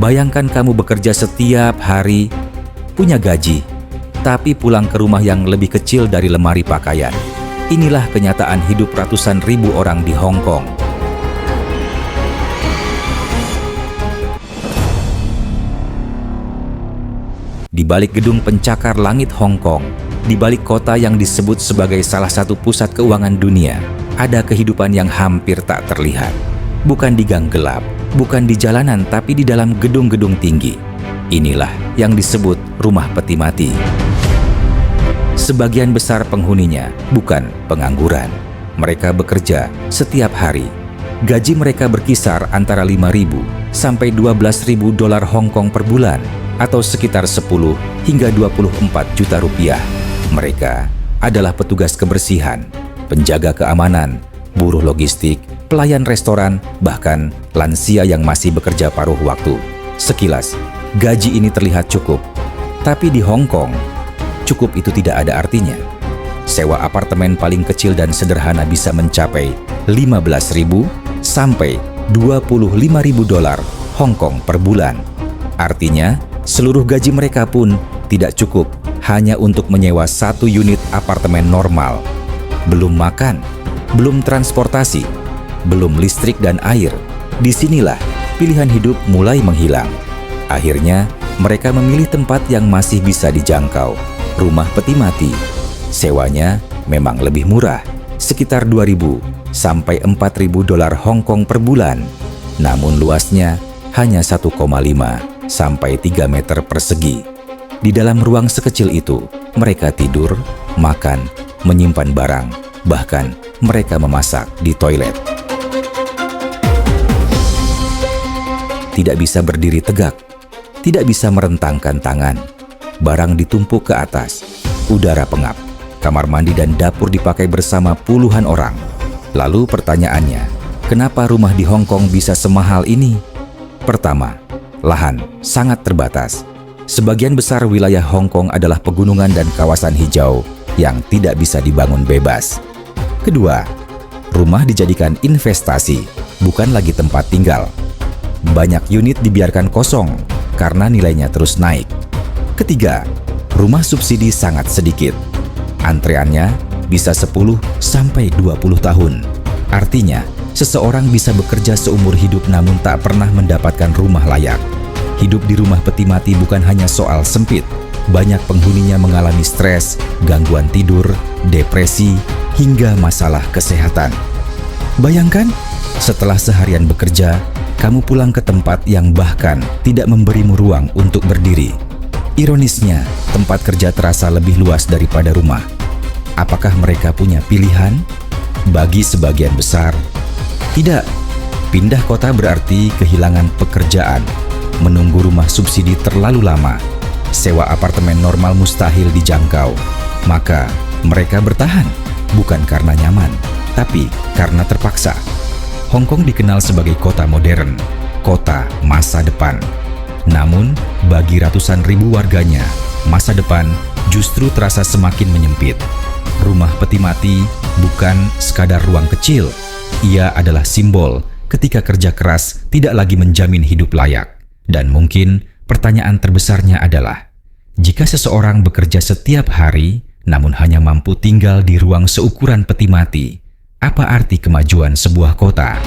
Bayangkan kamu bekerja setiap hari, punya gaji, tapi pulang ke rumah yang lebih kecil dari lemari pakaian. Inilah kenyataan hidup ratusan ribu orang di Hong Kong. Di balik gedung pencakar langit Hong Kong, di balik kota yang disebut sebagai salah satu pusat keuangan dunia, ada kehidupan yang hampir tak terlihat. Bukan di gang gelap, bukan di jalanan, tapi di dalam gedung-gedung tinggi. Inilah yang disebut rumah peti mati. Sebagian besar penghuninya bukan pengangguran. Mereka bekerja setiap hari. Gaji mereka berkisar antara 5.000 sampai 12.000 dolar Hong Kong per bulan, atau sekitar 10 hingga 24 juta rupiah. Mereka adalah petugas kebersihan, penjaga keamanan, buruh logistik, pelayan restoran, bahkan lansia yang masih bekerja paruh waktu. Sekilas, gaji ini terlihat cukup. Tapi di Hong Kong, cukup itu tidak ada artinya. Sewa apartemen paling kecil dan sederhana bisa mencapai 15.000 sampai 25.000 dolar Hong Kong per bulan. Artinya, seluruh gaji mereka pun tidak cukup hanya untuk menyewa satu unit apartemen normal. Belum makan, belum transportasi, belum listrik dan air. Disinilah pilihan hidup mulai menghilang. Akhirnya, mereka memilih tempat yang masih bisa dijangkau, rumah peti mati. Sewanya memang lebih murah, sekitar 2.000 sampai 4.000 dolar Hong Kong per bulan. Namun luasnya hanya 1,5 sampai 3 meter persegi. Di dalam ruang sekecil itu, mereka tidur, makan, menyimpan barang, bahkan mereka memasak di toilet. Tidak bisa berdiri tegak, tidak bisa merentangkan tangan. Barang ditumpuk ke atas, udara pengap, kamar mandi dan dapur dipakai bersama puluhan orang. Lalu pertanyaannya, kenapa rumah di Hong Kong bisa semahal ini? Pertama, lahan sangat terbatas. Sebagian besar wilayah Hong Kong adalah pegunungan dan kawasan hijau yang tidak bisa dibangun bebas. Kedua, rumah dijadikan investasi, bukan lagi tempat tinggal. Banyak unit dibiarkan kosong karena nilainya terus naik. Ketiga, rumah subsidi sangat sedikit. Antreannya bisa 10 sampai 20 tahun. Artinya, seseorang bisa bekerja seumur hidup namun tak pernah mendapatkan rumah layak. Hidup di rumah peti mati bukan hanya soal sempit. Banyak penghuninya mengalami stres, gangguan tidur, depresi, hingga masalah kesehatan. Bayangkan, setelah seharian bekerja, kamu pulang ke tempat yang bahkan tidak memberimu ruang untuk berdiri. Ironisnya, tempat kerja terasa lebih luas daripada rumah. Apakah mereka punya pilihan? Bagi sebagian besar, tidak. Pindah kota berarti kehilangan pekerjaan, menunggu rumah subsidi terlalu lama, sewa apartemen normal mustahil dijangkau. Maka mereka bertahan, bukan karena nyaman, tapi karena terpaksa. Hong Kong dikenal sebagai kota modern, kota masa depan. Namun, bagi ratusan ribu warganya, masa depan justru terasa semakin menyempit. Rumah peti mati bukan sekadar ruang kecil. Ia adalah simbol ketika kerja keras tidak lagi menjamin hidup layak. Dan mungkin pertanyaan terbesarnya adalah, jika seseorang bekerja setiap hari namun hanya mampu tinggal di ruang seukuran peti mati, apa arti kemajuan sebuah kota?